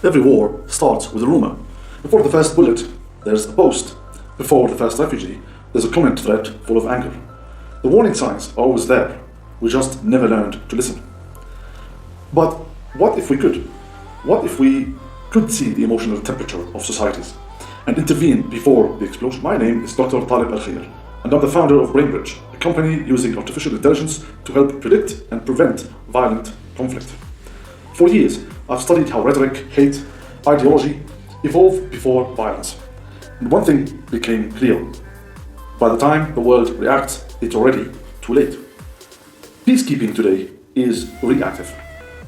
Every war starts with a rumor. Before the first bullet, there's a post. Before the first refugee, there's a comment thread full of anger. The warning signs are always there. We just never learned to listen. But what if we could? What if we could see the emotional temperature of societies and intervene before the explosion? My name is Dr. Talib Al-Khair, and I'm the founder of BrainBridge, a company using artificial intelligence to help predict and prevent violent conflict. For years, I've studied how rhetoric, hate, ideology evolve before violence. And one thing became clear. By the time the world reacts, it's already too late. Peacekeeping today is reactive.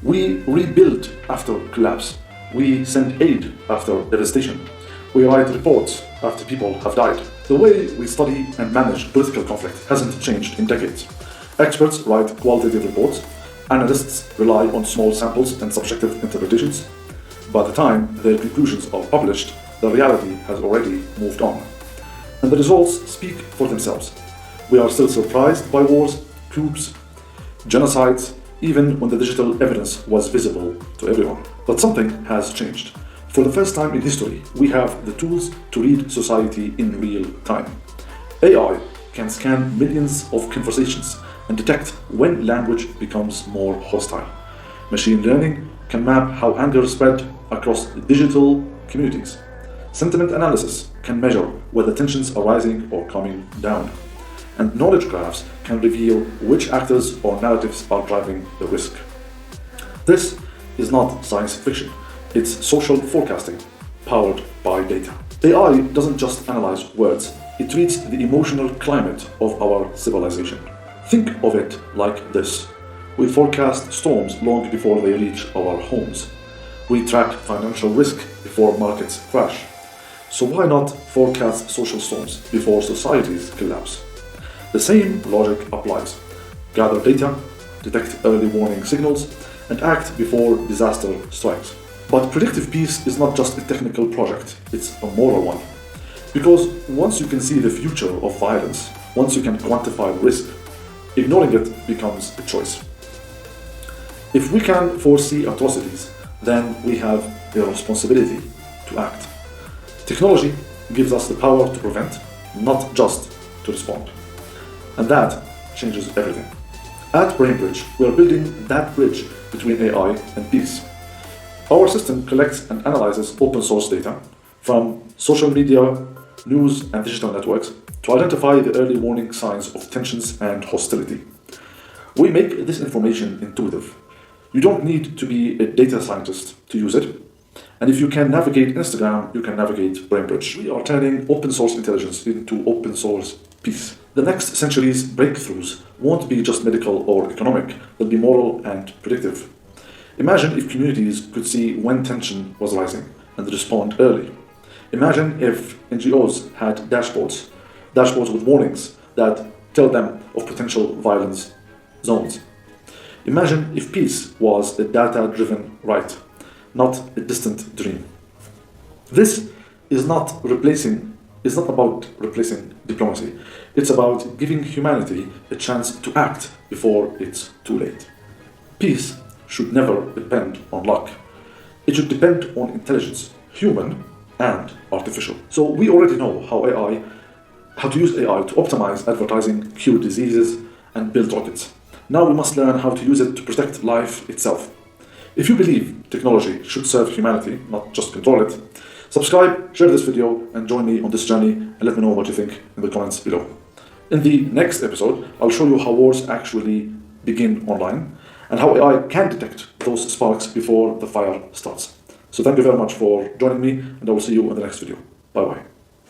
We rebuild after collapse. We send aid after devastation. We write reports after people have died. The way we study and manage political conflict hasn't changed in decades. Experts write qualitative reports. Analysts rely on small samples and subjective interpretations. By the time their conclusions are published, the reality has already moved on. And the results speak for themselves. We are still surprised by wars, coups, genocides, even when the digital evidence was visible to everyone. But something has changed. For the first time in history, we have the tools to read society in real time. AI can scan millions of conversations and detect when language becomes more hostile. Machine learning can map how anger spread across digital communities. Sentiment analysis can measure whether tensions are rising or coming down. And knowledge graphs can reveal which actors or narratives are driving the risk. This is not science fiction. It's social forecasting, powered by data. AI doesn't just analyze words, it reads the emotional climate of our civilization. Think of it like this. We forecast storms long before they reach our homes. We track financial risk before markets crash. So why not forecast social storms before societies collapse? The same logic applies. Gather data, detect early warning signals, and act before disaster strikes. But predictive peace is not just a technical project, it's a moral one. Because once you can see the future of violence, once you can quantify risk, ignoring it becomes a choice. If we can foresee atrocities, then we have a responsibility to act. Technology gives us the power to prevent, not just to respond. And that changes everything. At BrainBridge, we are building that bridge between AI and peace. Our system collects and analyzes open source data from social media, news, and digital networks to identify the early warning signs of tensions and hostility. We make this information intuitive. You don't need to be a data scientist to use it. And if you can navigate Instagram, you can navigate BrainBridge. We are turning open source intelligence into open source peace. The next century's breakthroughs won't be just medical or economic, they'll be moral and predictive. Imagine if communities could see when tension was rising and respond early. Imagine if NGOs had dashboards with warnings that tell them of potential violence zones. Imagine if peace was a data-driven right, not a distant dream. This is not about replacing diplomacy. It's about giving humanity a chance to act before it's too late. Peace should never depend on luck. It should depend on intelligence, human and artificial. So we already know how to use AI to optimize advertising, cure diseases, and build rockets. Now we must learn how to use it to protect life itself. If you believe technology should serve humanity, not just control it, subscribe, share this video, and join me on this journey, and let me know what you think in the comments below. In the next episode, I'll show you how wars actually begin online, and how AI can detect those sparks before the fire starts. So thank you very much for joining me, and I will see you in the next video. Bye bye.